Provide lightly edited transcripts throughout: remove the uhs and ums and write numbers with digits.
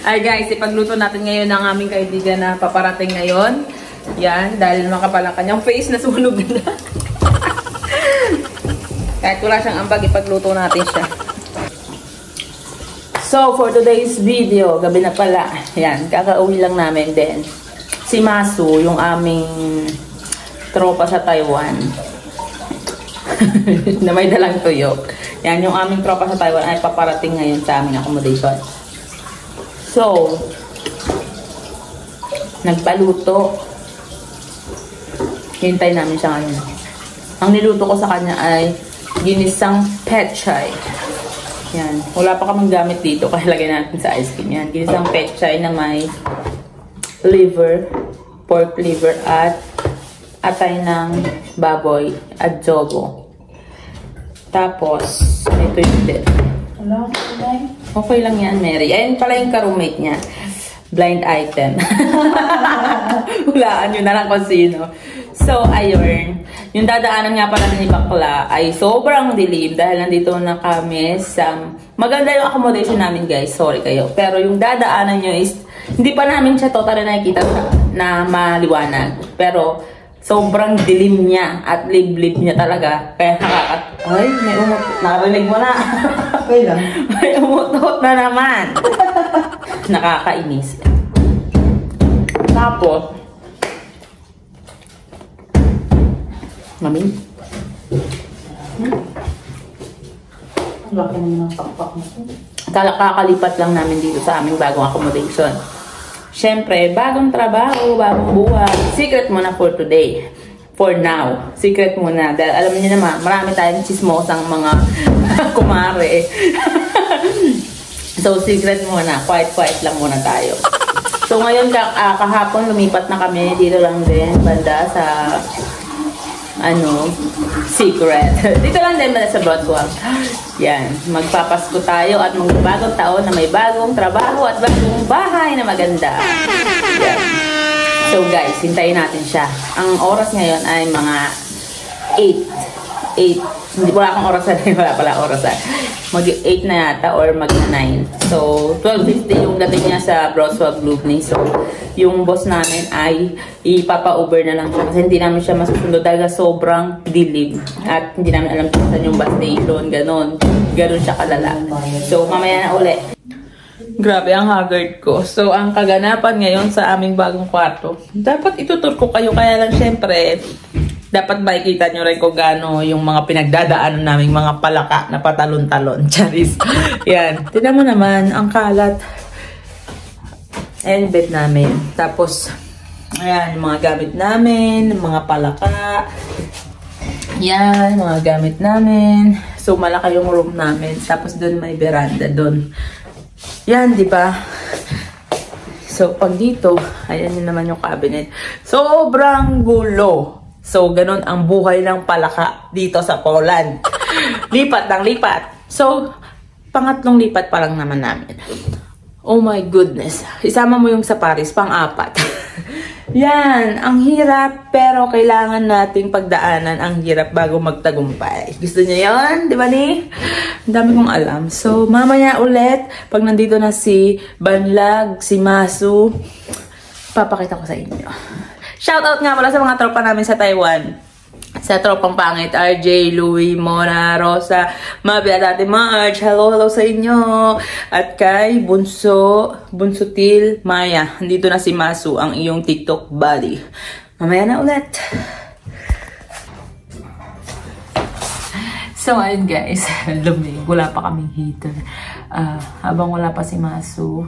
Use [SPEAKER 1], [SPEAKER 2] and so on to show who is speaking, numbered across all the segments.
[SPEAKER 1] Ay guys, ipagluto natin ngayon ang aming kaibigan na paparating ngayon. Yan, dahil makapal ang kanyang face na sunog na. Kahit wala siyang ambag, ipagluto natin siya. So, for today's video, gabi na pala. Yan, kakauwi lang namin din. Si Masu, yung aming tropa sa Taiwan. Na may dalang tuyo. Yan, yung aming tropa sa Taiwan ay paparating ngayon sa aming accommodation. So, nagpaluto. Hintay namin siya ngayon. Ang niluto ko sa kanya ay ginisang pechay. Yan. Wala pa kaming gamit dito. Kaya lagay natin sa ice cream. Yan. Ginisang pechay na may liver, pork liver at atay ng baboy, adobo. Tapos, ito yung din. Okay lang yan, Mary. Ayun pala yung ka-roommate niya. Blind item. Hulaan nyo na lang kung sino. So, ayun. Yung dadaanan nga pala ni Bakla ay sobrang dilim dahil nandito na kami sa... Maganda yung accommodation namin, guys. Sorry kayo. Pero yung dadaanan nyo is... Hindi pa namin siya totally nakikita na maliwanag. Pero... sobrang dilim niya at liblib niya talaga. Kaya ay, may umutot. Narinig mo na.
[SPEAKER 2] Okay lang.
[SPEAKER 1] May umutot na naman. Nakakainis. Tapos, mami?
[SPEAKER 2] Ang laki naman ng pakpak mo.
[SPEAKER 1] Kakalipat lang namin dito sa aming bagong accommodation. Siyempre, bagong trabaho, bagong buhay. Secret muna for today. For now. Secret muna. Dahil alam niyo naman, marami tayong chismosang mga kumare. So, secret muna. Quiet lang muna tayo. So, ngayon, kahapon, lumipat na kami. Dito lang din, banda sa... secret. Dito lang din sa Broadwalk. Yan. Magpapasko tayo at magbagong taon na may bagong trabaho at bagong bahay na maganda. Yan. So guys, hintayin natin siya. Ang oras ngayon ay mga 8. Hindi wala akong oras na wala pala oras mag-8 na yata or mag-9. So, 12:50 yung dating niya sa Broadwalk Lubni. So, yung boss namin ay ipapa-Uber na lang siya kasi hindi namin siya masusunod dahil sobrang dilim at hindi namin alam kung saan yung bus station, ganon siya kalala. So mamaya na uli. Grabe ang haggard ko. So ang kaganapan ngayon sa aming bagong kwarto, dapat itutur ko kayo, kaya lang syempre dapat makikita nyo rin kung gaano yung mga pinagdadaanan naming mga palaka na patalon-talon. Charis. Yan. Tignan mo naman, ang kalat. Ayan yung bed namin. Tapos, ayan, yung mga gamit namin, mga palaka. Yan, mga gamit namin. So, malaki yung room namin. Tapos, doon may veranda doon. Yan, di ba? So, pag dito, ayan yun naman yung cabinet. Sobrang gulo. So, ganun ang buhay ng palaka dito sa Poland. Lipat ng lipat. So, pangatlong lipat pa lang naman namin. Oh my goodness. Isama mo yung sa Paris, pang-4. Yan. Ang hirap, pero kailangan nating pagdaanan ang hirap bago magtagumpay. Gusto niyo yan? Di ba ni? Ang dami kong alam. So, mamaya ulit, pag nandito na si Banlag, si Masu, papakita ko sa inyo. Shoutout nga pala sa mga tropa namin sa Taiwan. Sa tropang pangit, RJ, Louie, Mona, Rosa, Mabi at Ate Marge. Hello sa inyo. At kay Bunsutil, Maya. Nandito na si Masu, ang iyong TikTok buddy. Mamaya na ulit. So, ayun guys. Lumig. Wala pa kaming heater. Habang wala pa si Masu,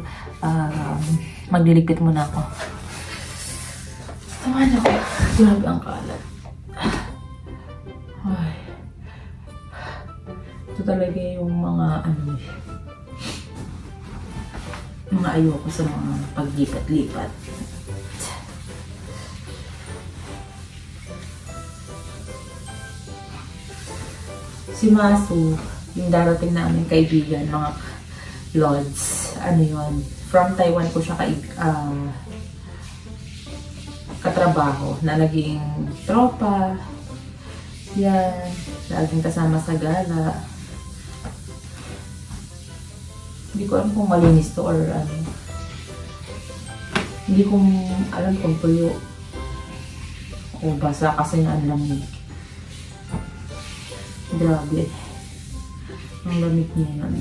[SPEAKER 1] magliligpit muna ako. Taman ako. Grabe ang kalat. Ay. Ito talaga yung mga mga ayoko sa mga paglipat-lipat. Si Masu, yung darating namin kaibigan, mga lods, from Taiwan ko siya katrabaho na naging tropa. Yan, laging kasama sa gala. Hindi ko alam kung malinis to or ano. Hindi ko alam kung tuyo. O basa kasi nga ang lamig. Grabe. Ang lamig niya yan.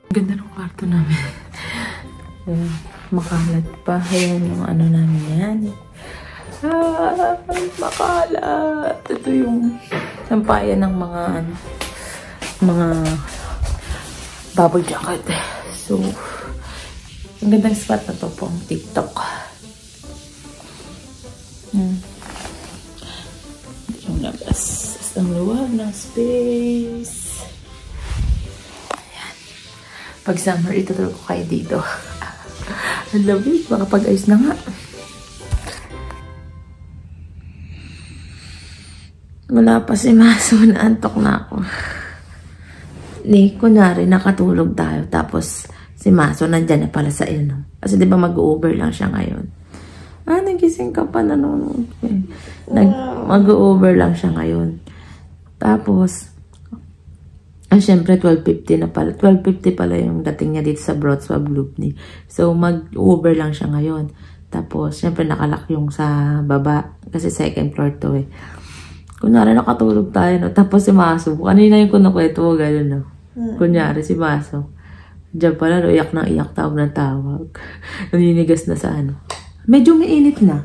[SPEAKER 1] Ganda ng kwarto namin. Makalat pa. Ayan yung ano namin yan. Makalat. Ito yung sampayan ng mga ano, mga bubble jacket. So, ang gandang spot na to po ang TikTok. Yung labas. Ang luwag ng space. Pag summer, itutulog ko kayo dito. Ang lamig. Makapag-ayos na nga. Wala pa si Maso. Naantok na ako. Kunwari, nakatulog tayo. Tapos, si Maso nandyan na pala sa ino. Kasi di ba mag-Uber lang siya ngayon. Nagising ka pa nanonood. Mag-Uber lang siya ngayon. Tapos, syempre, 12:50 na pala. 12:50 pala yung dating niya dito sa Wrocław Lubny. So, mag-Uber lang siya ngayon. Tapos, syempre, nakalak yung sa baba. Kasi second floor to eh. Kunyari, nakatulog tayo, no? Tapos si Maso, kanina yung kunakwento mo, gano'n, no? Kunyari, si Maso. Diyan pala, no? Iyak ng iyak, tawag ng tawag. Naninigas na sa ano. Medyo mainit na.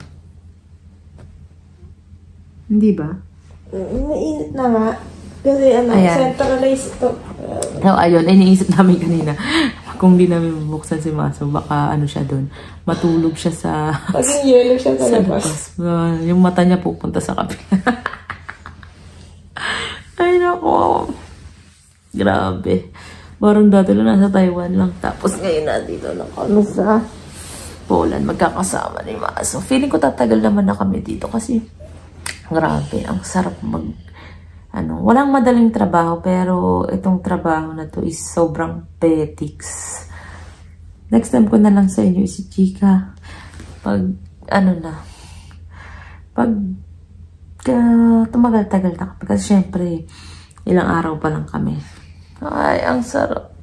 [SPEAKER 1] Hindi ba?
[SPEAKER 2] Mainit na nga. Kasi ano, centralized ito.
[SPEAKER 1] Ayun, iniisip namin kanina. Kung di namin bubuksan si Maso, baka ano siya doon. Matulog siya sa...
[SPEAKER 2] Pag yellow siya sa labas.
[SPEAKER 1] Yung mata niya pupunta sa kabila. Ay, nako. Grabe. Parang dati lang nasa Taiwan lang. Tapos ngayon na dito lang kami sa Poland. Magkakasama ni Maso. Feeling ko tatagal naman na kami dito kasi grabe. Ang sarap walang madaling trabaho, pero itong trabaho na to is sobrang petiks. Next time ko na lang sa inyo si Chika. Pag, tumagal-tagal na kami. Kasi syempre, ilang araw pa lang kami. Ay, ang sarap.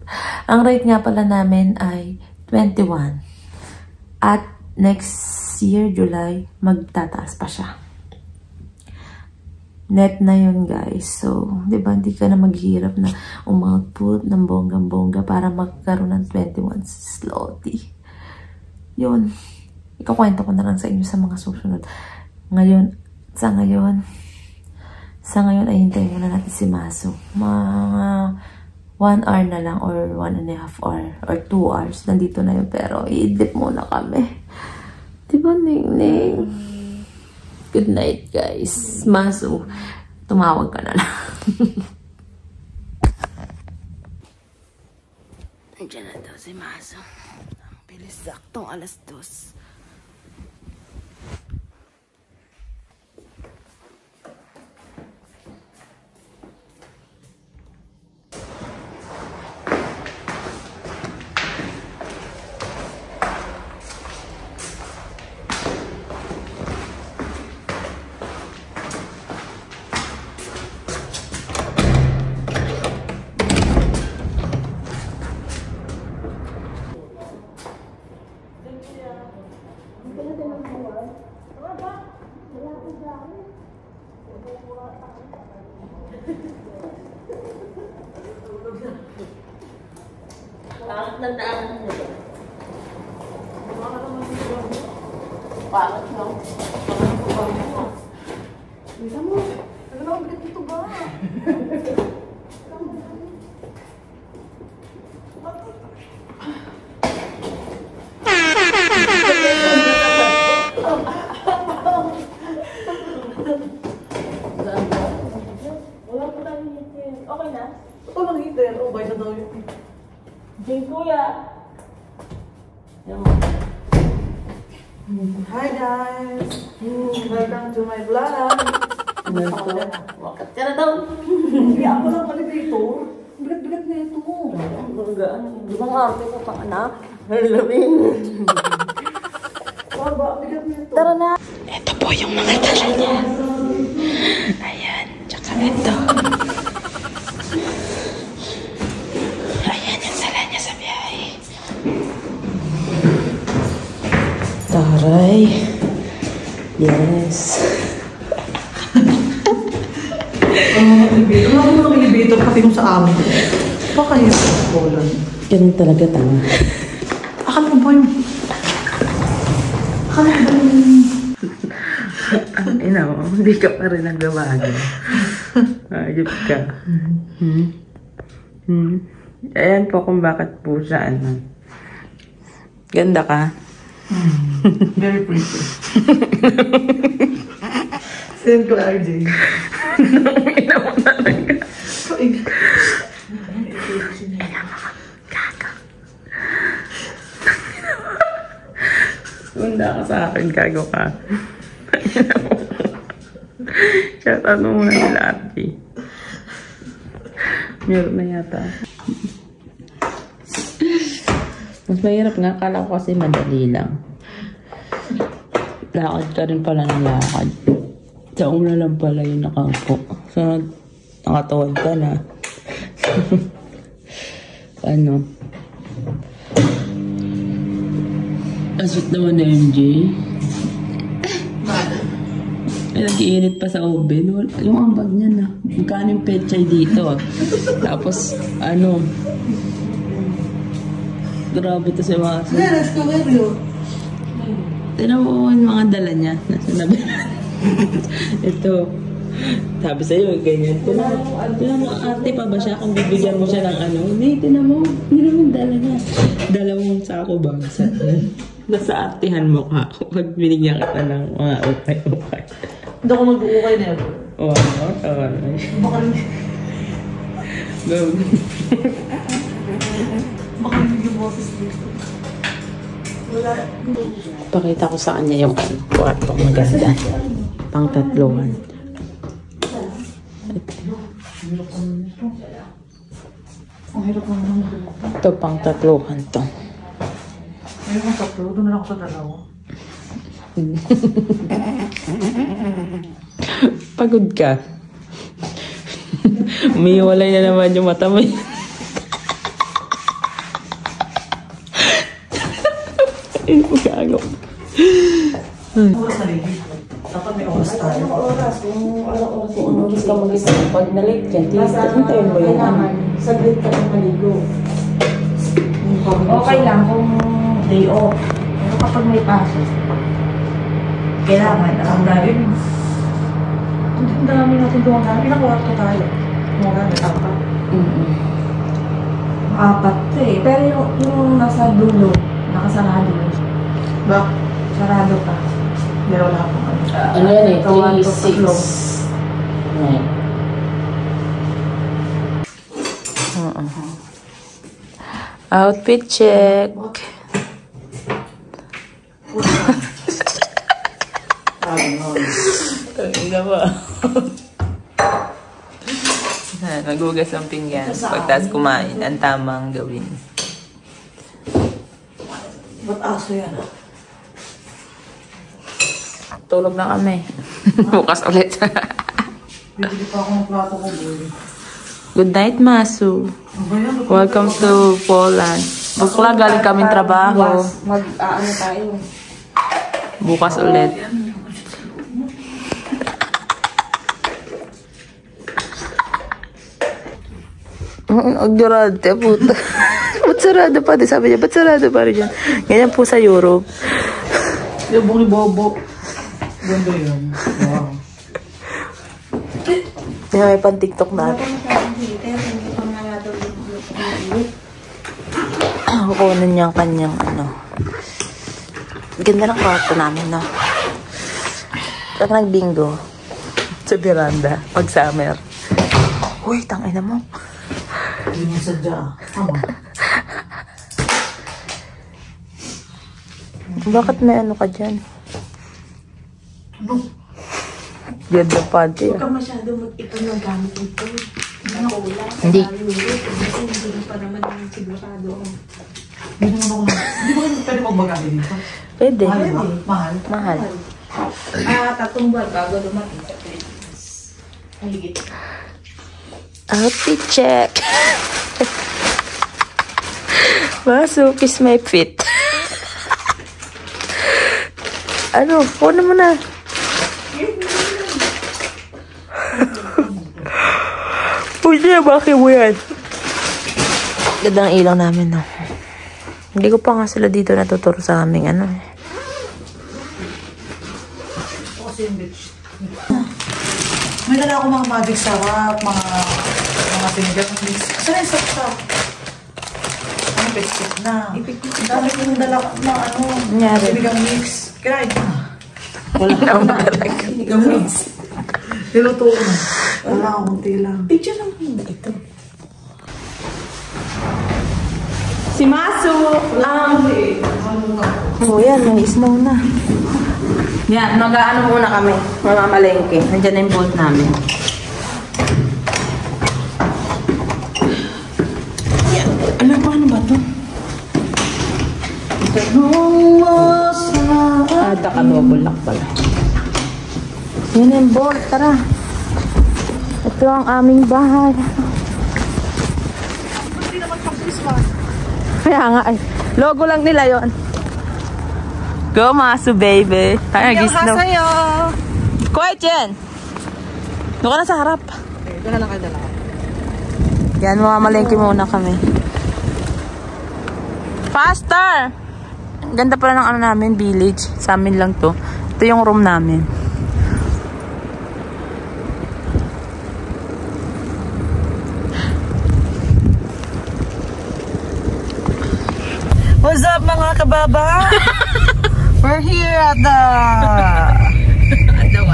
[SPEAKER 1] Ang rate nga pala namin ay 21. At next year, July, magtataas pa siya. Net na yun, guys. So, di ba, hindi ka na maghihirap na umagput ng bonggang-bongga para magkaroon ng 21 slotty. Yun. Ikakwento ko na lang sa inyo sa mga susunod. Sa ngayon ay hintayin muna natin si Maso. Mga 1 hour na lang or 1.5 hour or 2 hours. Nandito na yun, pero i-idlip muna kami. Di ba, Ning-Ning? Good night, guys. Maso, tumawag ka na lang. Nandiyan na daw si Maso. Ang bilis, saktong 2:00. Bakit nandaan mo ba? Bakit no? Bisa mo? Ano na ulit dito ba? Wala pa tayo hitin. Okay na? Ito lang hitin. Oh, bay na daw yun. Jing Kuya.
[SPEAKER 2] Hi guys! Welcome to my vlog!
[SPEAKER 1] Wakat ka na daw.
[SPEAKER 2] Hindi ako lang pala dito. Bigat-bigat na ito.
[SPEAKER 1] Ang ganggaan. Di ba nga arte ko pang anak? Tara na. Ito po yung mga dala niya. Ayan. Tsaka ito. Ayan yung sala niya sa biyahe. Taray. Yes.
[SPEAKER 3] Ano mo ng elevator pati yung sa amin? Baka yung Poland.
[SPEAKER 1] Ganun talaga tama.
[SPEAKER 3] Akala mo ba yung...
[SPEAKER 1] Ina mo, hindi ka pa rin nagbabago. Ayop ka. Ayan po kung bakit po siya, ano. Ganda ka.
[SPEAKER 3] Very pretty. Send ko RJ.
[SPEAKER 1] Ina mo talaga. Sunda ka sa akin, gago ka. Chat, ano muna nila, Ate? Meron na yata. Mas mahirap nga, kala ko kasi madali lang. Lakad ka rin pala ng lakad. Sa una lang pala yung nakaupo. So, nakatuwad ka na. Ano? Aswit naman na MJ. Ay, nag-iinit pa sa oven. Yung ambag niya na. Magkano yung pechay dito. Tapos, ano. Grabe to si Maso. Tinan mo yung mga dala niya. Nasa nabi. Ito. Sabi sa'yo, ganyan. Tinan mo, arte pa ba siya kung bibigyan mo siya ng ano? Hindi, tinan mo. Hindi naman dala niya. Dalawang sako ba? Nasa artihan mo ka pag binigyan kita ng mga ukay-ukay.
[SPEAKER 3] Hindi ako mag-uukay na yun.
[SPEAKER 1] Oo, tawa na.
[SPEAKER 3] Baka hindi yung boses dito. Wala.
[SPEAKER 1] Pakita ko sa kanya yung kwartong maganda. Pang tatluhan.
[SPEAKER 3] Ang hirap naman.
[SPEAKER 1] Ito pang tatluhan to.
[SPEAKER 3] Ayun ang tatlo. Doon na ako sa dalawa.
[SPEAKER 1] Pagod ka. Umiiwalay na naman yung mata mo. Gago.
[SPEAKER 3] Oras na rin. Dapat may oras tayo.
[SPEAKER 1] Kung oras ka mag-isa, pag nalate ka, hintayin mo yung
[SPEAKER 2] Saglit ka ng maligo.
[SPEAKER 4] Okay lang kung day off. Pero kapag may pasok, kailangan ang dami.
[SPEAKER 3] Ang dami natin doon. Ilang oras ka tayo? Mga gamit.
[SPEAKER 4] Apat eh. Pero yung nasa dulo, nakasarado.
[SPEAKER 3] Ba?
[SPEAKER 4] Sarado pa.
[SPEAKER 3] Meron na akong ano.
[SPEAKER 1] Ano yan eh? 3, 6. Outfit check. Tangina ba? Nagugas ang pinggan. Pagtas kumain, ang tamang gawin.
[SPEAKER 3] Ba't aso yan ah?
[SPEAKER 1] Tulog na kami. Bukas ulit.
[SPEAKER 3] Bibili pa ako ng plato ko, boy.
[SPEAKER 1] Good night, Masu. Welcome to Poland. Bukla, galing kaming trabaho.
[SPEAKER 4] Mag-aano tayo.
[SPEAKER 1] Bukas ulit. Ang durante, puta. Ba't sarado pa? Sabi niya, ba't sarado pa rin yan? Ganyan po sa Europe.
[SPEAKER 3] Yung buong ni Bobo. Ganda yun. Wow.
[SPEAKER 1] Kaya may pan-tiktok natin. Kukunin niya ang kanyang ano. Ganda ng kwarto namin, no? Pag nag-bingo sa veranda, pag summer. Uy, tangina mo.
[SPEAKER 3] Hindi niya sadya. Tama.
[SPEAKER 1] Bakit may ano ka dyan?
[SPEAKER 3] Ano?
[SPEAKER 1] Ganda pati.
[SPEAKER 4] Huwag ka masyado mag-ipon ng gamit ito.
[SPEAKER 1] Hindi.
[SPEAKER 4] Hindi pa naman sigurado.
[SPEAKER 3] Hindi mo pwede magbagahe dito.
[SPEAKER 1] Pwede.
[SPEAKER 3] Mahal.
[SPEAKER 1] Mahal.
[SPEAKER 4] 3 buwan bago dumating sa Philippines. Maligit.
[SPEAKER 1] Outfit check. Masupis may fit. Ano? Kuha mo na. Pwede na, bakit mo yan? Ganda ng ilaw namin, no? Hindi ko pa nga sila dito natuturo sa aming ano.
[SPEAKER 3] May dala ako mga magic sarap, mga sinigang mix. Saan yung sarap? Ano, biscuit na. Dami ko nung dala na ano, sinigang mix. Kirain na. Wala na talaga. Sinigang mix. Niluto ko na. Wala, kunti lang. Picture lang mo ito.
[SPEAKER 1] Si Masu! Oh, yan. May snow na. Yan, mag-aano muna kami. Mamamalengke. Nandiyan na yung boat namin. Yan. Ano ba? Ano ba ito? Daka-double lock pala. Yan yung boat. Tara. Ito ang aming bahay.
[SPEAKER 3] Hindi naman pang Christmas.
[SPEAKER 1] Kaya nga ay. Logo lang nila yon. Go, Masu, baby. Ay, nag-snow.
[SPEAKER 3] sa'yo!
[SPEAKER 1] Quiet yan! Doon ka na sa harap.
[SPEAKER 3] Okay, doon na lang kayo dalawa.
[SPEAKER 1] Yan, mamamalengke muna kami. Faster! Ganda pala ng ano namin, village. Sa amin lang to. Ito yung room namin.
[SPEAKER 3] What's up, mga kababa? We're here at the...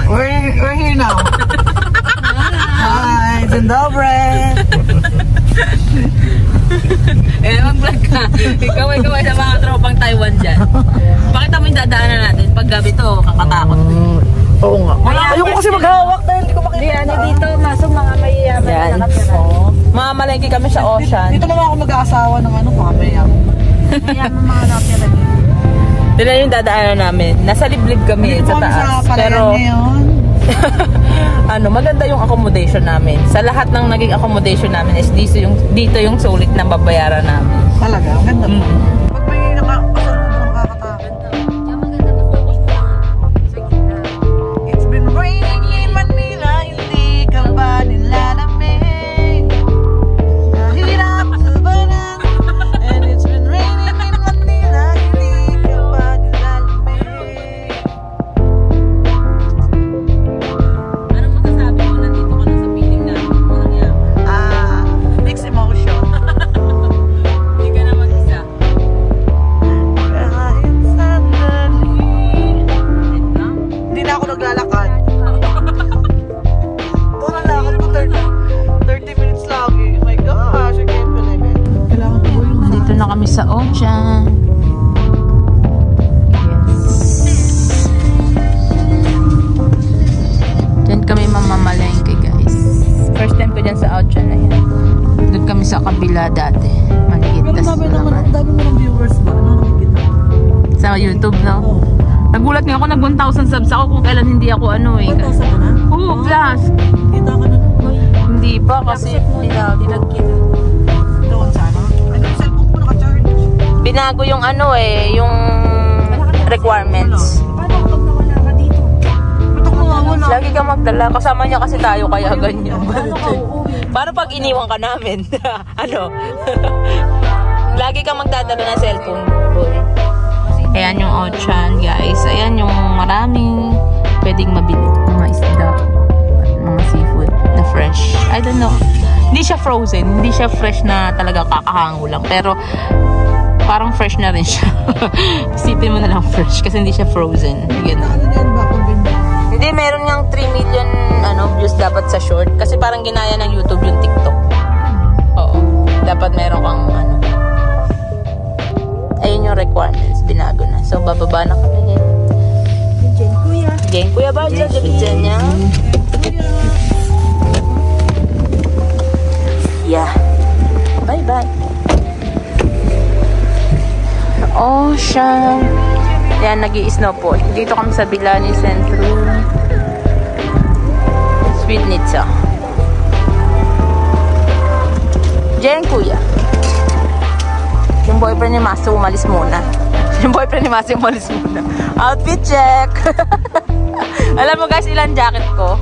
[SPEAKER 3] We're here now. Hi, Zendobre.
[SPEAKER 1] Mag-vlog ka. Kaway-kaway sa mga tropang Taiwan dyan. Pakita mo yung dadaanan natin. Pag gabi to, kakatakot.
[SPEAKER 3] Oo nga. Ayoko kasi maghawak dahil hindi ko makita.
[SPEAKER 4] Hindi, ano dito, masong mga mayayaman
[SPEAKER 1] Yan.
[SPEAKER 4] na nakatira.
[SPEAKER 1] Mamamalengke kami sa ocean.
[SPEAKER 3] Dito naman ako mag-aasawa ng ano, mamaya.
[SPEAKER 4] Mayayaman mga nakatira dito.
[SPEAKER 1] Dila yung dadaanan namin. Nasa liblib kami sa taas. Pero ano, maganda yung accommodation namin. Sa lahat ng naging accommodation namin is dito yung sulit na babayaran namin.
[SPEAKER 3] Talaga, ang ganda mo. Pag may nakakatakot. It's been raining in Manila, hindi ka ba nilalamig? Nahirap sa banan, and it's been raining in Manila, hindi ka ba nilalamig?
[SPEAKER 1] Anong masasabi mo? Nandito ka na sa piling namin. Walang yaman.
[SPEAKER 3] Mixed emotion.
[SPEAKER 1] Hindi ka na mag-isa.
[SPEAKER 3] Kahit sandali. Hindi na ako naglalakad. Ito na lakad ko 30 minutes lagi. Oh my gosh, I can't believe it. Kailangan ko yung
[SPEAKER 1] Dito na kami sa ocean. Yes. Diyan kami mamamalengke, guys. First time ko dyan sa ocean na yan. Doon kami sa kabila dati. Maliit.
[SPEAKER 3] Pero
[SPEAKER 1] Tas
[SPEAKER 3] sabi naman,
[SPEAKER 1] naman.
[SPEAKER 3] ang dami mo ng viewers ba? Ano nakikita?
[SPEAKER 1] Sa YouTube, no? Nagulat nga ako, nag 1,000 subs ako kung kailan hindi ako ano eh.
[SPEAKER 3] 1,000 ka na?
[SPEAKER 1] Oo, plus.
[SPEAKER 3] Kita ka na nun.
[SPEAKER 1] Hindi pa kasi
[SPEAKER 3] Doon sana. Ano yung cellphone ko naka-charge?
[SPEAKER 1] binago yung ano eh, yung requirements.
[SPEAKER 4] Paano kapag nawala ka dito?
[SPEAKER 3] Ba't ako mawawala?
[SPEAKER 1] Lagi ka magdala. Kasama niya kasi tayo kaya ganyan.
[SPEAKER 4] Paano ka uuwi?
[SPEAKER 1] Paano pag iniwan ka namin? Ano? Lagi ka magdadala ng cellphone. Boy. Ayan yung ocean, guys. Ayan yung maraming pwedeng mabili. Mga isda. Mga seafood na fresh. I don't know. Hindi siya frozen. Hindi siya fresh na talaga kakahango lang. Pero parang fresh na rin siya. Isipin mo na lang fresh kasi hindi siya frozen. Ganun.
[SPEAKER 3] Ano yan ba?
[SPEAKER 1] Hindi, meron ngang 3 million views dapat sa short. Kasi parang ginaya ng YouTube yung TikTok. Oo. Dapat meron kang ano. Ayun yung requirements. Binago na. So, bababa na kami ngayon.
[SPEAKER 4] Diyan, kuya.
[SPEAKER 1] Diyan, Kuya Barja. Diyan niya. Yeah. Bye-bye. Ocean. Yan, nag-i-snow po. Dito kami sa Bilani Centro. Sweetnitsa. Diyan, kuya. Yung boyfriend ni Maso umalis muna. Outfit check! Alam mo guys, ilang jacket ko?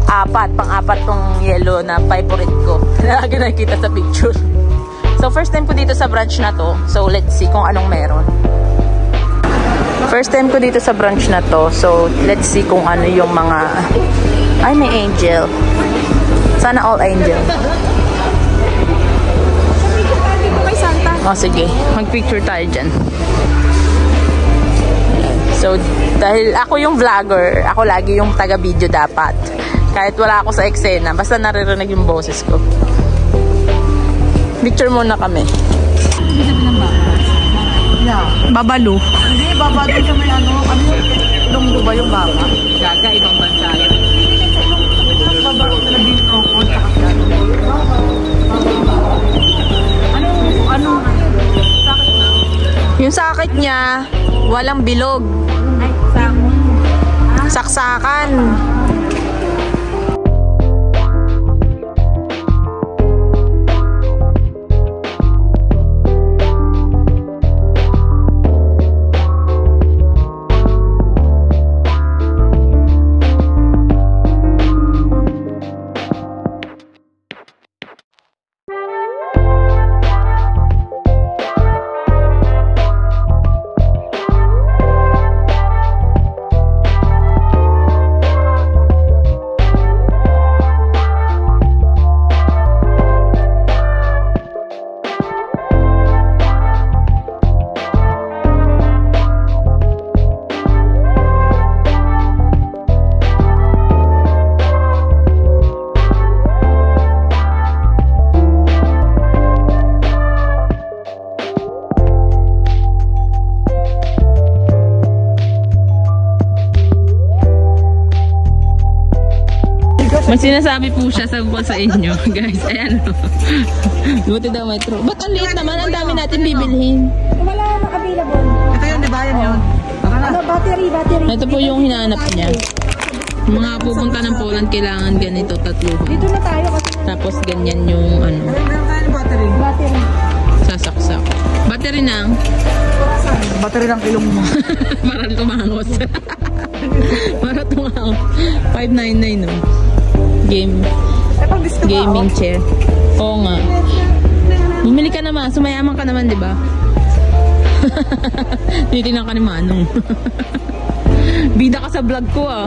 [SPEAKER 1] 4. Pang-4 tong yellow na favorite ko. Lagi nakikita sa picture. So, first time ko dito sa branch na to. So, let's see kung anong meron. First time ko dito sa branch na to. So, let's see kung ano yung mga... Ay, may angel. Sana all angel. Oh, sige. Mag-picture tayo dyan. So, dahil ako yung vlogger, ako lagi yung taga-video dapat. Kahit wala ako sa eksena, basta naririnig yung boses ko. Picture muna kami. Babalu.
[SPEAKER 3] Hindi, babalu siya may ano yung lunggo ba yung baka?
[SPEAKER 1] Gaga, ibang bansa yun.
[SPEAKER 3] Babalu na naging crocod sa kasyan. Ano? Sakit na?
[SPEAKER 1] Yung sakit niya, walang bilog.
[SPEAKER 4] Ay, sakon.
[SPEAKER 1] Saksakan. May sinasabi po siya sa inyo, guys. Ayan o. Buti daw may true. Ba't ang liit naman? Ang dami natin bibilhin.
[SPEAKER 2] Wala nang available.
[SPEAKER 3] Ito yun, di ba? Yan yun.
[SPEAKER 2] Ano, battery.
[SPEAKER 1] Ito po yung hinahanap niya. Mga pupunta ng Poland, kailangan ganito, 3.
[SPEAKER 2] Dito na tayo kasi
[SPEAKER 1] Tapos ganyan yung ano,
[SPEAKER 3] Meron tayo ng battery.
[SPEAKER 2] battery.
[SPEAKER 1] sasaksak. Battery ng
[SPEAKER 3] Battery ng ilong mo.
[SPEAKER 1] para tumangos. Para tumangos. 599 no. Gaming chair. Oo nga. Bumili ka naman. Sumayaman ka naman, di ba? Tinitingnan ka ni Manong. Bida ka sa vlog ko ah.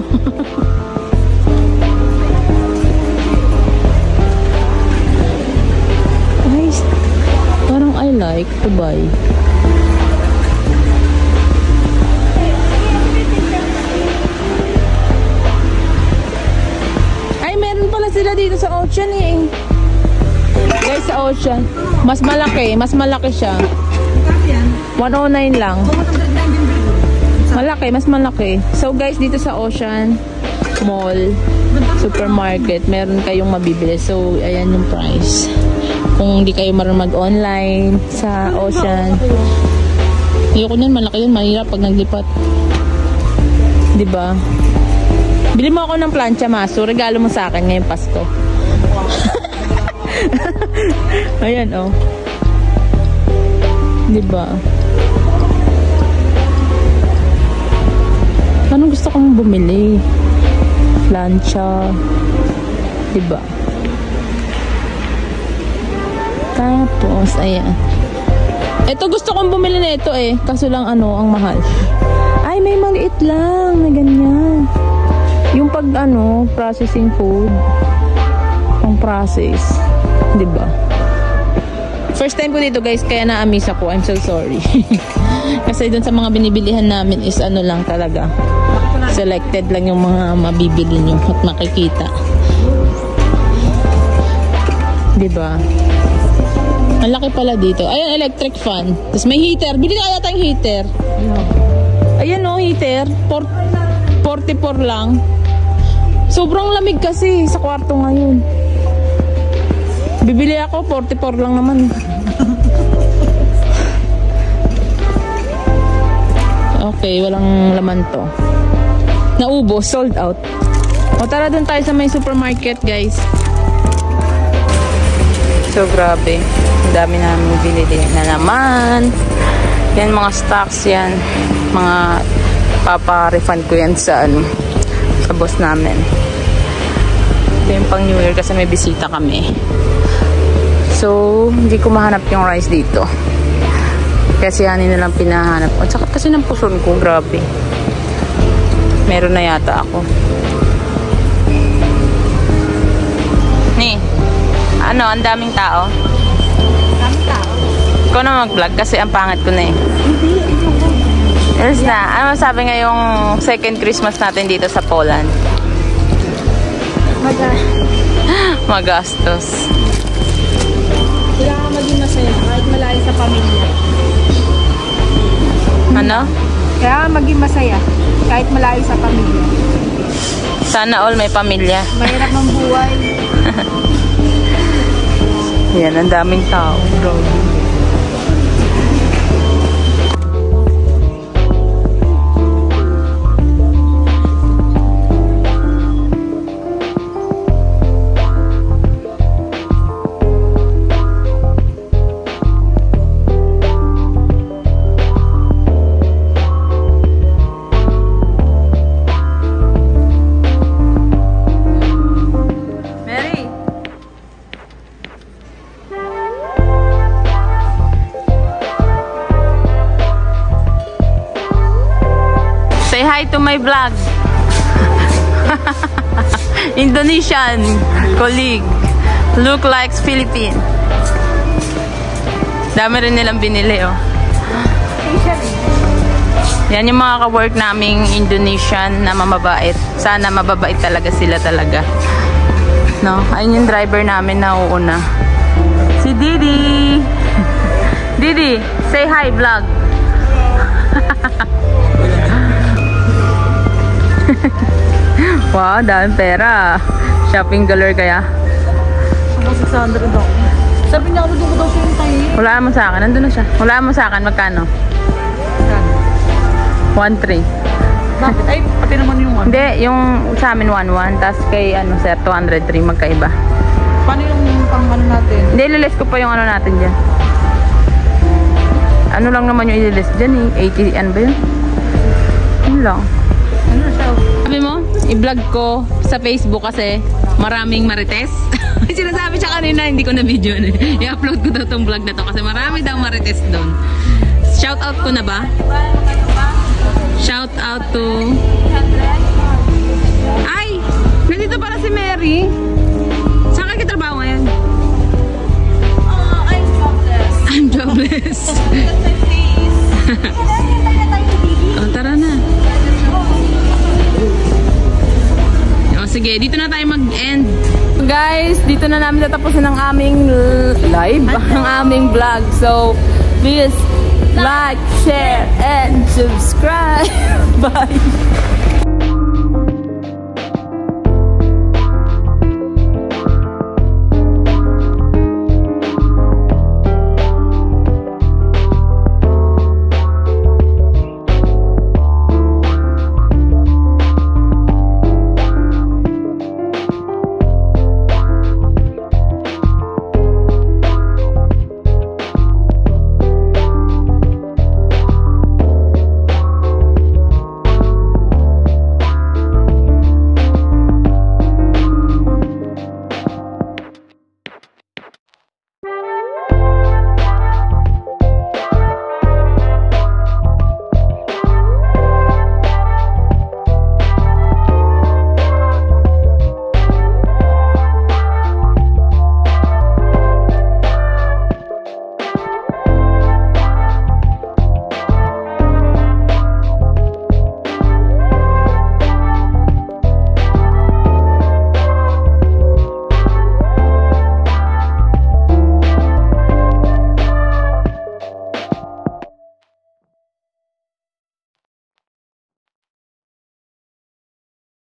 [SPEAKER 1] Guys, parang I like to buy. Ay, meron pala sila dito sa Ocean eh. Guys, sa Ocean. Mas malaki siya. 109 lang. Malaki, mas malaki. So guys, dito sa Ocean Mall, supermarket, meron kayong mabibili. So, ayan yung price. Kung hindi kayo marunong mag-online sa Ocean. Ayoko nun, malaki yun. Mahirap pag naglipat. Diba? Bili mo ako ng plancha, Maso. Regalo mo sa akin ngayong Pasko. Ayan, oh. Diba? Anong gusto kong bumili? Plancha. Diba? Tapos, ayan. Ito gusto kong bumili na ito eh. Kaso lang ano, ang mahal. Ay, may maliit lang na ganyan. Yung pag ano, processing food. Ang process. Diba? First time ko dito guys, kaya na-amaze ako. I'm so sorry. Kasi dun sa mga binibilihan namin is ano lang talaga. Selected lang yung mga mabibili nyo at makikita. Diba? Ang laki pala dito. Ayan, electric fan. Tapos may heater. Bili na kaya tayong heater. Ayan o, heater. 44 lang. Sobrang lamig kasi sa kwarto ngayon. Bibili ako, 44 lang naman. Okay, walang laman to. Naubos, sold out. O tara dun tayo sa may supermarket, guys. So, grabe. Ang dami namin binili na naman. Yan, mga stocks yan. Mga papa-refund ko yan sa ano, sa boss namin. Ito yung pang New Year kasi may bisita kami. So, hindi ko mahanap yung rice dito. Kasi yan na lang pinahanap. At saka kasi ng puson ko, grabe. Meron na yata ako. Ni, ano, ang daming tao.
[SPEAKER 2] Daming tao.
[SPEAKER 1] Ikaw na mag-vlog kasi ang pangit ko na eh.
[SPEAKER 2] Hindi,
[SPEAKER 1] Yes na. Ano masabi ngayong second Christmas natin dito sa Poland? Magastos.
[SPEAKER 2] Kailangan maging masaya kahit malayo sa pamilya.
[SPEAKER 1] Ano?
[SPEAKER 2] Kailangan maging masaya kahit malayo sa pamilya.
[SPEAKER 1] Sana all may pamilya.
[SPEAKER 2] Mahirap ang buhay.
[SPEAKER 1] Yan, ang daming tao. Bro. Say hi to my vlog. Indonesian colleague. Look likes Philippine. Dami rin nilang binili, oh. Yan yung mga ka-work naming Indonesian na mamabait. Sana mababait talaga sila talaga. No? Ayun yung driver namin na uuna. Si Didi. Didi, say hi vlog. Wow, daming pera. Shopping galore kaya.
[SPEAKER 3] Ang 600 daw. Sabi niya, ano doon ko daw siya yung tayo.
[SPEAKER 1] Wala mo sa akin. Nandun na siya. Wala mo sa akin. Magkano? 1.3.
[SPEAKER 3] Bakit? Ay, pati naman yung ano.
[SPEAKER 1] Hindi, yung sa amin 1.1. Tapos kay ano, sir, 203. Magkaiba.
[SPEAKER 3] Paano yung pang ano natin?
[SPEAKER 1] Hindi, ililis ko pa yung ano natin dyan. Ano lang naman yung ililis dyan eh. 80, ano ba yun? Yun lang.
[SPEAKER 3] Ano na siya?
[SPEAKER 1] Sabi mo, i-vlog ko sa Facebook kasi maraming marites. Sinasabi siya kanina, hindi ko na video na. I-upload ko daw tong vlog na to kasi marami daw marites doon. Shout out ko na ba? Shout out to... Ay! Nandito para si Mary. Saan ka kitrabaho ngayon?
[SPEAKER 2] I'm jobless.
[SPEAKER 1] I'm jobless. Oh, tara na. O, sige, dito na tayo mag-end. Guys, dito na namin tatapusin ang aming live, ang aming vlog. So, please like, share, and subscribe. Bye!